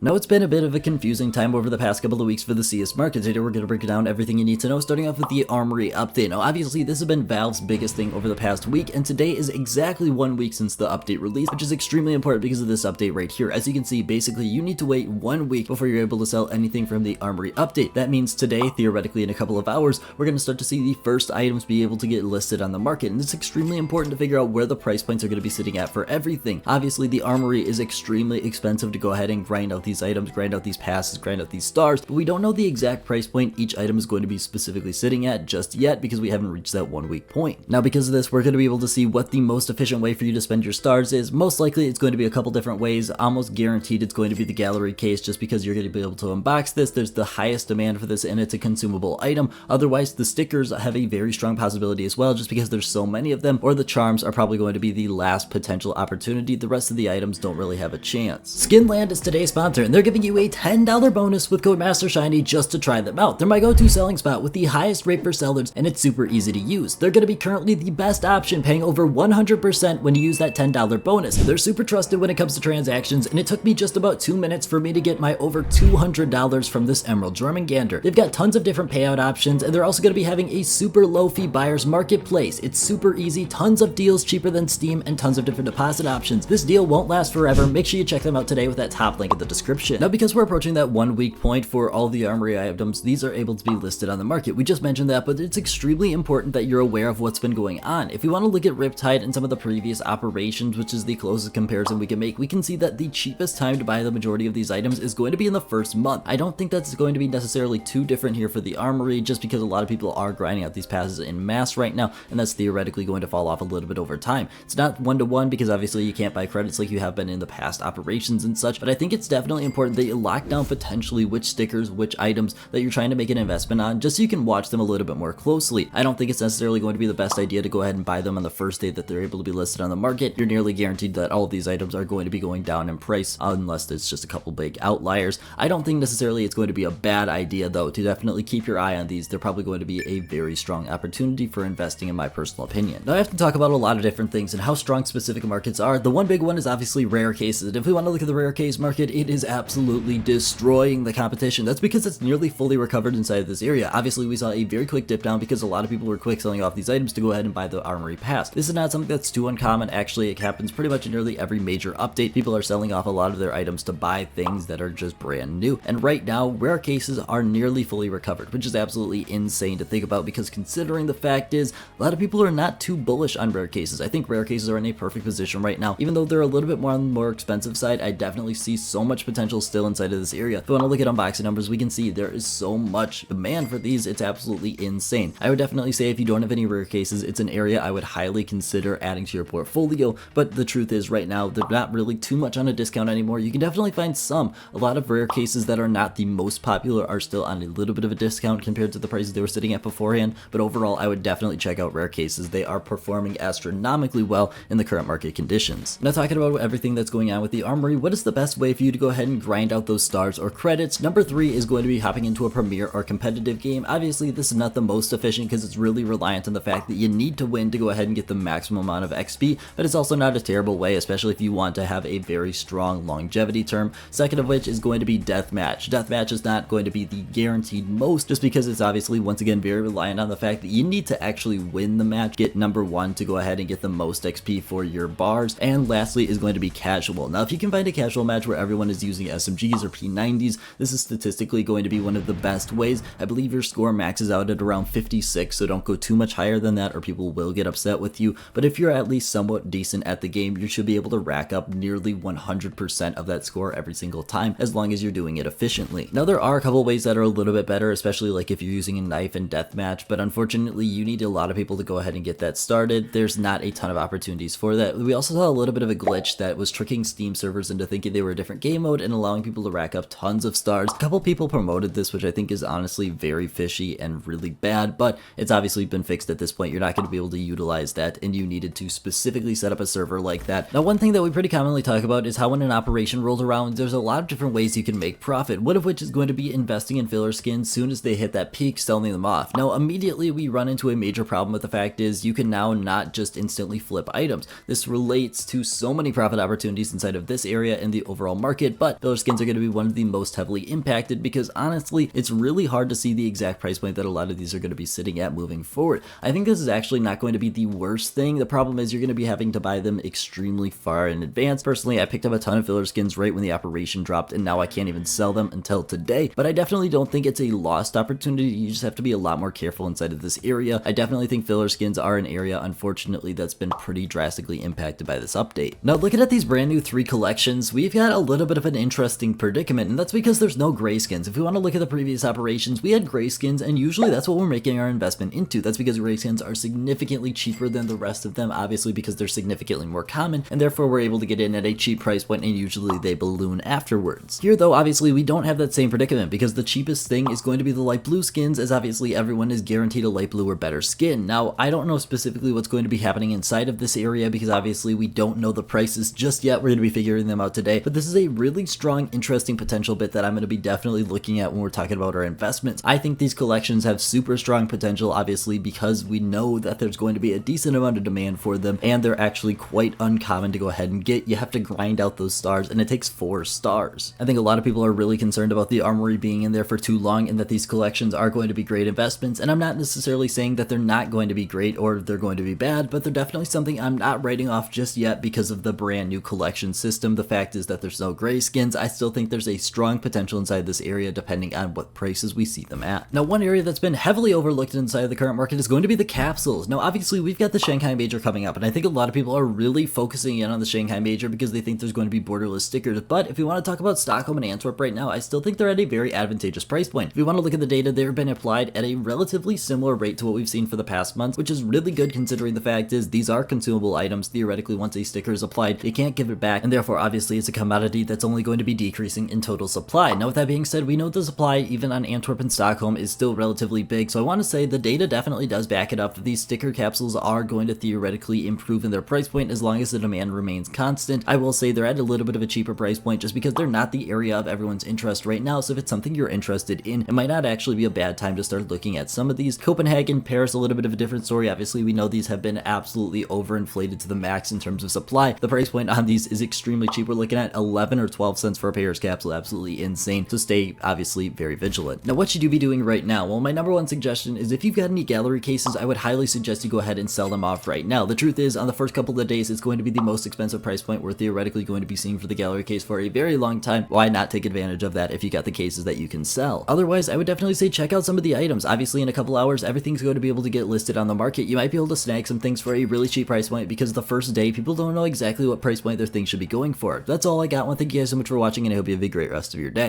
Now, it's been a bit of a confusing time over the past couple of weeks for the CS market. Today we're going to break down everything you need to know, starting off with the Armory update. Now, obviously this has been Valve's biggest thing over the past week, and today is exactly 1 week since the update release, which is extremely important because of this update right here. As you can see, basically you need to wait 1 week before you're able to sell anything from the Armory update. That means today, theoretically in a couple of hours, we're going to start to see the first items be able to get listed on the market, and it's extremely important to figure out where the price points are going to be sitting at for everything. Obviously the Armory is extremely expensive to go ahead and grind out these items, grind out these passes, grind out these stars, but we don't know the exact price point each item is going to be specifically sitting at just yet because we haven't reached that 1 week point. Now, because of this, we're going to be able to see what the most efficient way for you to spend your stars is. Most likely it's going to be a couple different ways. Almost guaranteed it's going to be the gallery case, just because you're going to be able to unbox this. There's the highest demand for this and it's a consumable item. Otherwise, the stickers have a very strong possibility as well, just because there's so many of them, or the charms are probably going to be the last potential opportunity. The rest of the items don't really have a chance. Skinland is today's sponsor, and they're giving you a $10 bonus with code MasterShiny just to try them out. They're my go-to selling spot with the highest rate for sellers, and it's super easy to use. They're going to be currently the best option, paying over 100% when you use that $10 bonus. They're super trusted when it comes to transactions, and it took me just about 2 minutes for me to get my over $200 from this Emerald Jormungandr. They've got tons of different payout options, and they're also going to be having a super low fee buyers marketplace. It's super easy, tons of deals cheaper than Steam, and tons of different deposit options. This deal won't last forever. Make sure you check them out today with that top link in the description. Now, because we're approaching that 1 week point for all the Armory items, these are able to be listed on the market. We just mentioned that, but it's extremely important that you're aware of what's been going on. If we want to look at Riptide and some of the previous operations, which is the closest comparison we can make, we can see that the cheapest time to buy the majority of these items is going to be in the first month. I don't think that's going to be necessarily too different here for the Armory, just because a lot of people are grinding out these passes in mass right now, and that's theoretically going to fall off a little bit over time. It's not 1-to-1 because obviously you can't buy credits like you have been in the past operations and such, but I think it's definitely important that you lock down potentially which stickers, which items that you're trying to make an investment on, just so you can watch them a little bit more closely. I don't think it's necessarily going to be the best idea to go ahead and buy them on the first day that they're able to be listed on the market. You're nearly guaranteed that all of these items are going to be going down in price unless it's just a couple big outliers. I don't think necessarily it's going to be a bad idea though to definitely keep your eye on these. They're probably going to be a very strong opportunity for investing, in my personal opinion. Now, I have to talk about a lot of different things and how strong specific markets are. The one big one is obviously rare cases, and if we want to look at the rare case market, it is absolutely destroying the competition. That's because it's nearly fully recovered inside of this area. Obviously, we saw a very quick dip down because a lot of people were quick selling off these items to go ahead and buy the Armory pass. This is not something that's too uncommon. Actually, it happens pretty much in nearly every major update. People are selling off a lot of their items to buy things that are just brand new. And right now, rare cases are nearly fully recovered, which is absolutely insane to think about, because considering the fact is a lot of people are not too bullish on rare cases. I think rare cases are in a perfect position right now. Even though they're a little bit more on the more expensive side, I definitely see so much potential still inside of this area. If we want to look at unboxing numbers, we can see there is so much demand for these. It's absolutely insane. I would definitely say if you don't have any rare cases, it's an area I would highly consider adding to your portfolio, but the truth is right now they're not really too much on a discount anymore. You can definitely find some. A lot of rare cases that are not the most popular are still on a little bit of a discount compared to the prices they were sitting at beforehand, but overall I would definitely check out rare cases. They are performing astronomically well in the current market conditions. Now, talking about everything that's going on with the Armory, what is the best way for you to go ahead and grind out those stars or credits? Number 3 is going to be hopping into a premier or competitive game. Obviously this is not the most efficient because it's really reliant on the fact that you need to win to go ahead and get the maximum amount of XP, but it's also not a terrible way, especially if you want to have a very strong longevity term. Second of which is going to be deathmatch. Deathmatch is not going to be the guaranteed most, just because it's obviously once again very reliant on the fact that you need to actually win the match, get number 1 to go ahead and get the most XP for your bars. And lastly is going to be casual. Now, if you can find a casual match where everyone is using SMGs or P90s, this is statistically going to be one of the best ways. I believe your score maxes out at around 56, so don't go too much higher than that or people will get upset with you. But if you're at least somewhat decent at the game, you should be able to rack up nearly 100% of that score every single time, as long as you're doing it efficiently. Now, there are a couple ways that are a little bit better, especially like if you're using a knife in deathmatch, but unfortunately you need a lot of people to go ahead and get that started. There's not a ton of opportunities for that. We also saw a little bit of a glitch that was tricking Steam servers into thinking they were a different game mode and allowing people to rack up tons of stars. A couple people promoted this, which I think is honestly very fishy and really bad, but it's obviously been fixed at this point. You're not going to be able to utilize that, and you needed to specifically set up a server like that. Now, one thing that we pretty commonly talk about is how when an operation rolls around, there's a lot of different ways you can make profit, one of which is going to be investing in filler skins soon as they hit that peak, selling them off. Now, immediately we run into a major problem with the fact is you can now not just instantly flip items. This relates to so many profit opportunities inside of this area in the overall market, but but filler skins are going to be one of the most heavily impacted because honestly, it's really hard to see the exact price point that a lot of these are going to be sitting at moving forward. I think this is actually not going to be the worst thing. The problem is you're going to be having to buy them extremely far in advance. Personally, I picked up a ton of filler skins right when the operation dropped, and now I can't even sell them until today, but I definitely don't think it's a lost opportunity. You just have to be a lot more careful inside of this area. I definitely think filler skins are an area, unfortunately, that's been pretty drastically impacted by this update. Now, looking at these brand new 3 collections, we've got a little bit of an interesting predicament, and that's because there's no gray skins. If we want to look at the previous operations, we had gray skins, and usually that's what we're making our investment into. That's because gray skins are significantly cheaper than the rest of them, obviously because they're significantly more common, and therefore we're able to get in at a cheap price point, and usually they balloon afterwards. Here, though, obviously we don't have that same predicament because the cheapest thing is going to be the light blue skins, as obviously everyone is guaranteed a light blue or better skin. Now, I don't know specifically what's going to be happening inside of this area because obviously we don't know the prices just yet. We're going to be figuring them out today, but this is a really strong, interesting potential bit that I'm going to be definitely looking at when we're talking about our investments. I think these collections have super strong potential, obviously, because we know that there's going to be a decent amount of demand for them, and they're actually quite uncommon to go ahead and get. You have to grind out those stars, and it takes 4 stars. I think a lot of people are really concerned about the armory being in there for too long and that these collections are going to be great investments, and I'm not necessarily saying that they're not going to be great or they're going to be bad, but they're definitely something I'm not writing off just yet because of the brand new collection system. The fact is that there's no gray skins. I still think there's a strong potential inside this area depending on what prices we see them at. Now, one area that's been heavily overlooked inside of the current market is going to be the capsules. Now, obviously we've got the Shanghai Major coming up, and I think a lot of people are really focusing in on the Shanghai Major because they think there's going to be borderless stickers, but if we want to talk about Stockholm and Antwerp right now, I still think they're at a very advantageous price point. If we want to look at the data, they've been applied at a relatively similar rate to what we've seen for the past months, which is really good considering the fact is these are consumable items. Theoretically, once a sticker is applied, you can't give it back, and therefore obviously it's a commodity that's only going to be decreasing in total supply. Now, with that being said, we know the supply even on Antwerp and Stockholm is still relatively big, so I want to say the data definitely does back it up. These sticker capsules are going to theoretically improve in their price point as long as the demand remains constant. I will say they're at a little bit of a cheaper price point just because they're not the area of everyone's interest right now, so if it's something you're interested in, it might not actually be a bad time to start looking at some of these. Copenhagen, Paris, a little bit of a different story. Obviously, we know these have been absolutely overinflated to the max in terms of supply. The price point on these is extremely cheap. We're looking at 11 or 12 cents for a Paris capsule. Absolutely insane. So stay obviously very vigilant. Now, what should you be doing right now? Well, my number one suggestion is if you've got any gallery cases, I would highly suggest you go ahead and sell them off right now. The truth is, on the first couple of days, it's going to be the most expensive price point we're theoretically going to be seeing for the gallery case for a very long time. Why not take advantage of that if you got the cases that you can sell? Otherwise, I would definitely say check out some of the items. Obviously, in a couple hours, everything's going to be able to get listed on the market. You might be able to snag some things for a really cheap price point because the first day, people don't know exactly what price point their things should be going for. That's all I got. Thank you guys so much for watching, and I hope you have a great rest of your day.